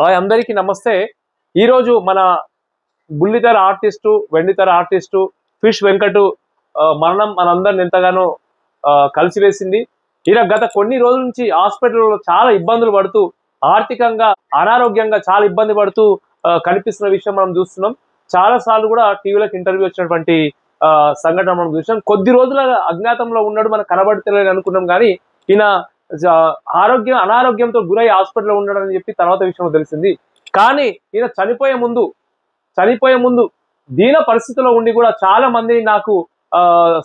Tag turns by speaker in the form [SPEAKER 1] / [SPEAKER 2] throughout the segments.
[SPEAKER 1] Hi అందరికీ నమస్తే. ఈరోజు మన బుల్లితెర ఆర్టిస్టు, వెండితెర ఆర్టిస్టు ఫిష్ వెంకటు మరణం మనందరిని ఎంతగానో కలిసివేసింది. ఈయన గత కొన్ని రోజుల నుంచి హాస్పిటల్లో చాలా ఇబ్బందులు పడుతూ, ఆర్థికంగా అనారోగ్యంగా చాలా ఇబ్బంది పడుతూ కనిపిస్తున్న విషయం మనం చూస్తున్నాం. చాలా సార్లు కూడా టీవీలకు ఇంటర్వ్యూ వచ్చినటువంటి సంఘటన మనం చూసాం. కొద్ది రోజుల అజ్ఞాతంలో ఉన్నాడు, మనకు కనబడతలేదు అనుకున్నాం. కానీ ఈయన అనారోగ్యంతో గురై హాస్పిటల్లో ఉన్నాడని చెప్పి తర్వాత విషయంలో తెలిసింది. కానీ ఈయన చనిపోయే ముందు దీన పరిస్థితిలో ఉండి కూడా చాలా మంది నాకు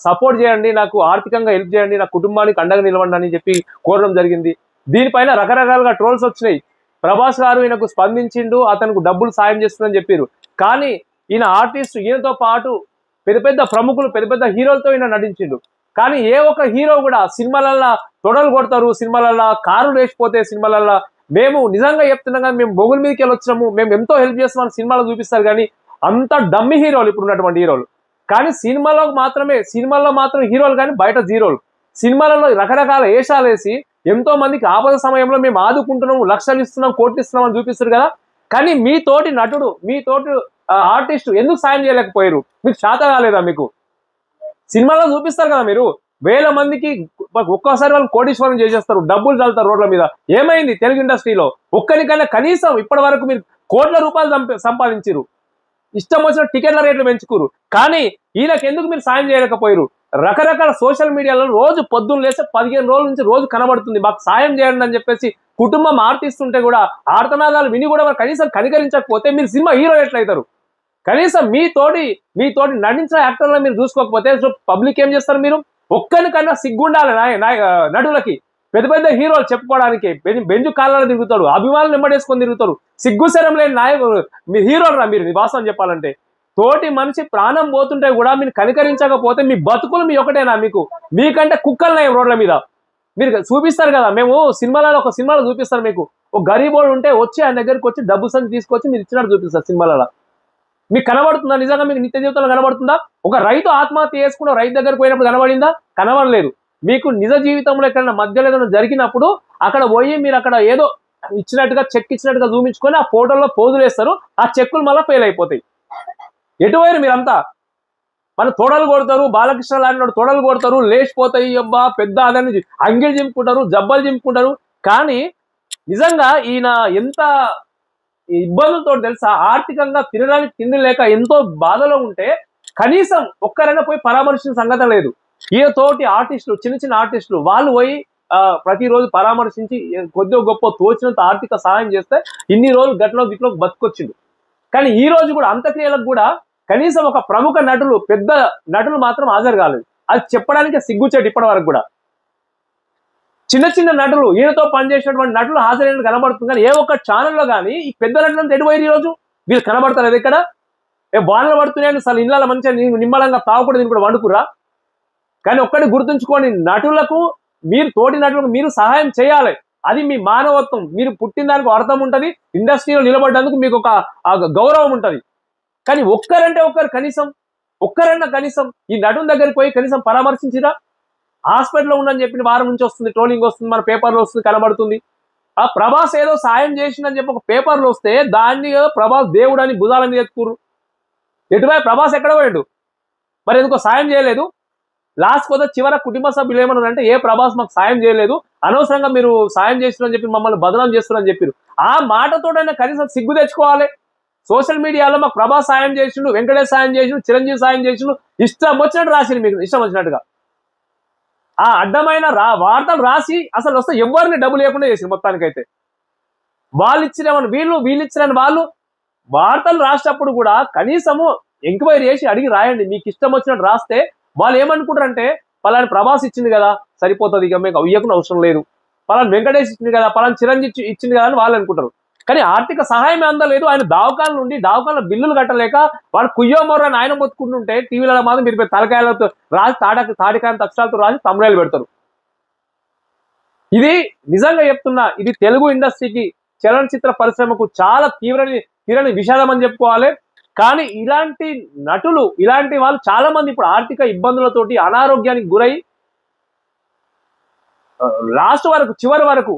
[SPEAKER 1] సపోర్ట్ చేయండి, నాకు ఆర్థికంగా హెల్ప్ చేయండి, నా కుటుంబానికి అండగా నిలవండి అని చెప్పి కోరడం జరిగింది. దీనిపైన రకరకాలుగా ట్రోల్స్ వచ్చినాయి. ప్రభాస్ గారు ఈయనకు స్పందించిండు, అతనికి డబ్బులు సాయం చేస్తుందని చెప్పారు. కానీ ఈయన ఆర్టిస్ట్, ఈయనతో పాటు పెద్ద పెద్ద ప్రముఖులు, పెద్ద పెద్ద హీరోలతో ఈయన నటించిండు. కానీ ఏ ఒక్క హీరో కూడా సినిమాలల్లో తొడలు కొడతారు, సినిమాలల్లో కారులు వేసిపోతే, సినిమాలల్లో మేము నిజంగా చెప్తున్నాం కానీ మేము బొగుల మీదకి వెళ్ళి వచ్చినాము, మేము ఎంతో హెల్ప్ చేస్తామని సినిమాలో చూపిస్తారు. కానీ అంత డమ్మి హీరోలు ఇప్పుడు ఉన్నటువంటి హీరోలు. కానీ సినిమాలో మాత్రం హీరోలు, కానీ బయట జీరోలు. సినిమాలలో రకరకాల వేషాలు వేసి ఎంతో మందికి ఆపద సమయంలో మేము ఆదుకుంటున్నాము, లక్షలు ఇస్తున్నాం, కోట్లు ఇస్తున్నాం అని చూపిస్తారు కదా. కానీ మీతోటి నటుడు, మీతోటి ఆర్టిస్ట్ ఎందుకు సాయం చేయలేకపోయారు? మీకు శాత కాలేదా? మీకు సినిమాలో చూపిస్తారు కదా, మీరు వేల మందికి ఒక్కోసారి వాళ్ళు కోటీశ్వరం చేసేస్తారు, డబ్బులు చల్లుతారు రోడ్ల మీద. ఏమైంది తెలుగు ఇండస్ట్రీలో? ఒక్కరికైనా కనీసం ఇప్పటి వరకు మీరు కోట్ల రూపాయలు సంపాదించారు, ఇష్టం వచ్చిన టికెట్ల రేట్లు పెంచుకోరు. కానీ ఈయనకు ఎందుకు మీరు సాయం చేయలేకపోయారు? రకరకాల సోషల్ మీడియాలో రోజు పొద్దున్న లేస్తే 15 రోజుల నుంచి రోజు కనబడుతుంది, మాకు సాయం చేయండి అని చెప్పేసి కుటుంబం ఆర్టిస్తుంటే కూడా ఆర్తనాదాలు విని కూడా కనీసం కనికరించకపోతే మీరు సినిమా హీరో ఎట్లయితారు? కనీసం మీతోటి నటించిన యాక్టర్లను మీరు చూసుకోకపోతే పబ్లిక్ ఏం చేస్తారు? మీరు ఒక్కరికన్నా సిగ్గుండాలి నటులకి. పెద్ద పెద్ద హీరోలు చెప్పుకోవడానికి బెంజు కాళ్ళలో తిరుగుతాడు, అభిమానులు నిమ్మడేసుకొని తిరుగుతారు. సిగ్గుశరం లేని నాయకుడు మీరు హీరోలు రా. మీరు వాస్తవం చెప్పాలంటే తోటి మనిషి ప్రాణం పోతుంటే కూడా మీరు కనికరించకపోతే మీ బతుకులు మీ ఒకటేనా? మీకంటే కుక్కలు నయం రోడ్ల మీద. మీరు చూపిస్తారు కదా, మేము ఒక సినిమాలో చూపిస్తారు, మీకు ఒక గరీబోడు ఉంటే వచ్చి ఆయన దగ్గరికి వచ్చి డబ్బు సంచి తీసుకొచ్చి మీరు ఇచ్చినట్టు చూపిస్తారు సినిమాలలో. మీకు కనబడుతుందా? నిజంగా మీకు నిత్య జీవితంలో కనబడుతుందా? ఒక రైతు ఆత్మహత్య చేసుకున్న రైతు దగ్గరకు పోయినప్పుడు కనబడిందా? కనబడలేదు. మీకు నిజ జీవితంలో ఎక్కడైనా మధ్యలో ఏదైనా జరిగినప్పుడు అక్కడ పోయి మీరు అక్కడ ఏదో ఇచ్చినట్టుగా, చెక్ ఇచ్చినట్టుగా చూపించుకొని ఆ ఫోటోలో పోజులు వేస్తారు, ఆ చెక్కులు మళ్ళీ ఫెయిల్ అయిపోతాయి. ఎటువైరు మీరంతా? మన తొడలు కొడతారు, బాలకృష్ణ లాంటి తొడలు కొడతారు, లేచిపోతాయి, అబ్బా పెద్ద అదని అంగిలు చింపుకుంటారు, జబ్బలు చింపుకుంటారు. కానీ నిజంగా ఈయన ఎంత ఇబ్బందులతో తెలుసా? ఆర్థికంగా తినడానికి తిండి లేక ఎంతో బాధలో ఉంటే కనీసం ఒక్కరైనా పోయి పరామర్శించిన సంగతి లేదు. ఈయనతోటి ఆర్టిస్టులు, చిన్న చిన్న ఆర్టిస్టులు వాళ్ళు పోయి ప్రతిరోజు పరామర్శించి కొద్దిగా గొప్ప తోచినంత ఆర్థిక సహాయం చేస్తే ఇన్ని రోజులు గట్లో బతుకొచ్చిండు. కానీ ఈ రోజు కూడా అంత్యక్రియలకు కూడా కనీసం ఒక ప్రముఖ నటులు, పెద్ద నటులు మాత్రం హాజరు కాలేదు. అది చెప్పడానికే సిగ్గుచేటు ఇప్పటి వరకు కూడా. చిన్న చిన్న నటులు, ఈయనతో పనిచేసినటువంటి నటులు హాజరైన కనబడుతుంది. కానీ ఏ ఒక్క ఛానల్లో కానీ ఈ పెద్ద నటులను ఎటుపోయారు? ఈ రోజు మీరు కనబడతారు ఎక్కడ? బాణలు పడుతున్నాయని అసలు ఇళ్ళ మంచిగా నిమ్మలంగా తాగకూడదు, దీన్ని కూడా వండుకురా. కానీ ఒక్కటి గుర్తుంచుకోండి, నటులకు మీరు, తోటి నటులకు మీరు సహాయం చేయాలి. అది మీ మానవత్వం. మీరు పుట్టిన దానికి అర్థం ఉంటుంది, ఇండస్ట్రీలో నిలబడ్డందుకు మీకు ఒక గౌరవం ఉంటుంది. కానీ ఒక్కరన్నా కనీసం ఈ నటుల దగ్గరికి పోయి కనీసం పరామర్శించిరా? హాస్పిటల్లో ఉండని చెప్పిన వారం నుంచి వస్తుంది, ట్రోలింగ్ వస్తుంది, మన పేపర్లో వస్తుంది, కనబడుతుంది. ఆ ప్రభాస్ ఏదో సాయం చేసిందని చెప్పి ఒక పేపర్లో వస్తే దాన్ని ప్రభాస్ దేవుడు అని భుజాల మీద ఎత్తుకురు. ఎటువై ప్రభాస్ ఎక్కడ పోయాడు? మరి ఎందుకో సాయం చేయలేదు. లాస్ట్ కొద్దిగా చివర కుటుంబ సభ్యులు ఏమన్నారంటే, ఏ ప్రభాస్ మాకు సాయం చేయలేదు, అనవసరంగా మీరు సాయం చేస్తున్నారని చెప్పి మమ్మల్ని బదనాం చేస్తున్నారని చెప్పారు. ఆ మాటతోటైనా కనీసం సిగ్గు తెచ్చుకోవాలి. సోషల్ మీడియాలో మాకు ప్రభాస్ సాయం చేసిండు, వెంకటేష్ సాయం చేసిండు, చిరంజీవి సాయం చేసిండు, ఇష్టం వచ్చినట్టు రాసిండు, మీకు ఇష్టం వచ్చినట్టుగా ఆ అడ్డమైన వార్తలు రాసి అసలు వస్తే ఎవరిని డబ్బు లేకుండా చేసింది. మొత్తానికైతే వాళ్ళు ఇచ్చినవని వీళ్ళు ఇచ్చినని వాళ్ళు వార్తలు రాసేటప్పుడు కూడా కనీసము ఎంక్వైరీ చేసి అడిగి రాయండి. మీకు ఇష్టం వచ్చినట్టు రాస్తే వాళ్ళు ఏమనుకుంటారంటే, పలాని ప్రభాస్ ఇచ్చింది కదా సరిపోతుంది, ఇక మీకు ఇవ్వకుండా అవసరం లేదు, పలాని వెంకటేష్ ఇచ్చింది కదా, పలాని చిరంజీవి ఇచ్చింది కదా అని వాళ్ళు అనుకుంటారు. కానీ ఆర్థిక సహాయం అందలేదు. ఆయన దావకాల బిల్లులు కట్టలేక వాడు కుయ్యోమోరని ఆయన మొత్తుకుంటుంటే టీవీలలో మాత్రం మీరు తలకాయలతో రాసి తాడికాయల అక్షరాలతో రాసి తమ్ముళ్ళు పెడతారు. ఇది నిజంగా చెప్తున్నా, ఇది తెలుగు ఇండస్ట్రీకి, చలనచిత్ర పరిశ్రమకు చాలా తీరని విషాదం అని చెప్పుకోవాలి. కానీ ఇలాంటి నటులు, ఇలాంటి వాళ్ళు చాలా మంది ఇప్పుడు ఆర్థిక ఇబ్బందులతోటి అనారోగ్యానికి గురై లాస్ట్ వరకు, చివరి వరకు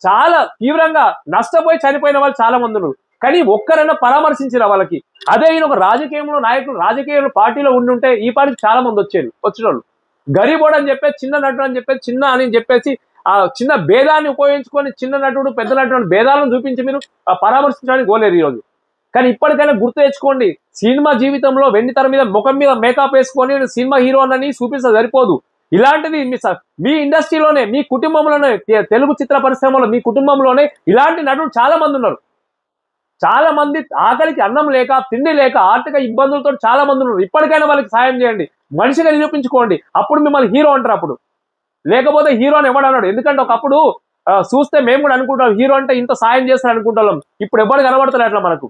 [SPEAKER 1] చాలా తీవ్రంగా నష్టపోయి చనిపోయిన వాళ్ళు చాలా మంది ఉన్నారు. కానీ ఒక్కరైనా పరామర్శించిన వాళ్ళకి. అదే ఈయన ఒక రాజకీయంలో నాయకులు రాజకీయ పార్టీలో ఉండుంటే ఈ పార్టీకి చాలా మంది వచ్చిన వాళ్ళు. గరీబోడు అని చెప్పేసి, చిన్న నటుడు అని చెప్పేసి, చిన్న అని చెప్పేసి ఆ చిన్న భేదాన్ని ఉపయోగించుకొని చిన్న నటుడు పెద్ద నటుడు భేదాలను చూపించి మీరు పరామర్శించడానికి గోలేరు ఈరోజు. కానీ ఇప్పటికైనా గుర్తు తెచ్చుకోండి, సినిమా జీవితంలో వెండితెర మీద ముఖం మీద మేకప్ వేసుకొని సినిమా హీరో అని చూపిస్తే సరిపోదు. ఇలాంటిది మీ ఇండస్ట్రీలోనే, మీ కుటుంబంలోనే, తెలుగు చిత్ర పరిశ్రమలో మీ కుటుంబంలోనే ఇలాంటి నటులు చాలా మంది ఉన్నారు. చాలా మంది ఆకలికి అన్నం లేక, తిండి లేక, ఆర్థిక ఇబ్బందులతో చాలా మంది ఉన్నారు. ఇప్పటికైనా వాళ్ళకి సాయం చేయండి, మనిషిగా నిరూపించుకోండి. అప్పుడు మిమ్మల్ని హీరో అంటారు. అప్పుడు లేకపోతే హీరో అని ఎవడు అన్నాడు? ఎందుకంటే ఒకప్పుడు చూస్తే మేము కూడా అనుకుంటాం హీరో అంటే ఇంత సాయం చేస్తారు అనుకుంటాం. ఇప్పుడు ఎవరు కనబడతారు అట్లా మనకు.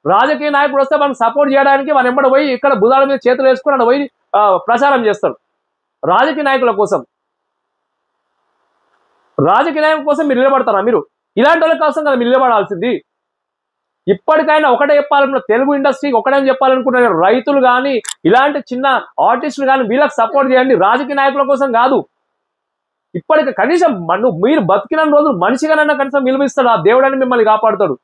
[SPEAKER 1] రాజకీయ నాయకుడు వస్తే మనం సపోర్ట్ చేయడానికి మనం ఎంబడి పోయి ఇక్కడ భుజాల మీద చేతులు వేసుకుని అక్కడ పోయి ప్రచారం చేస్తారు. రాజకీయ నాయకుల కోసం, రాజకీయ నాయకుల కోసం మీరు నిలబడతారా? మీరు ఇలాంటి వాళ్ళ కోసం కదా మీరు నిలబడాల్సింది. ఇప్పటికైనా ఒకటే చెప్పాలనుకున్న తెలుగు ఇండస్ట్రీకి ఒకటే చెప్పాలనుకుంటున్నారు, రైతులు కానీ ఇలాంటి చిన్న ఆర్టిస్టులు కానీ వీళ్ళకి సపోర్ట్ చేయండి, రాజకీయ నాయకుల కోసం కాదు. ఇప్పటికి కనీసం మీరు బతికిన రోజులు మనిషిగానైనా కనీసం విలువిస్తాడు, ఆ దేవుడని మిమ్మల్ని కాపాడుతాడు.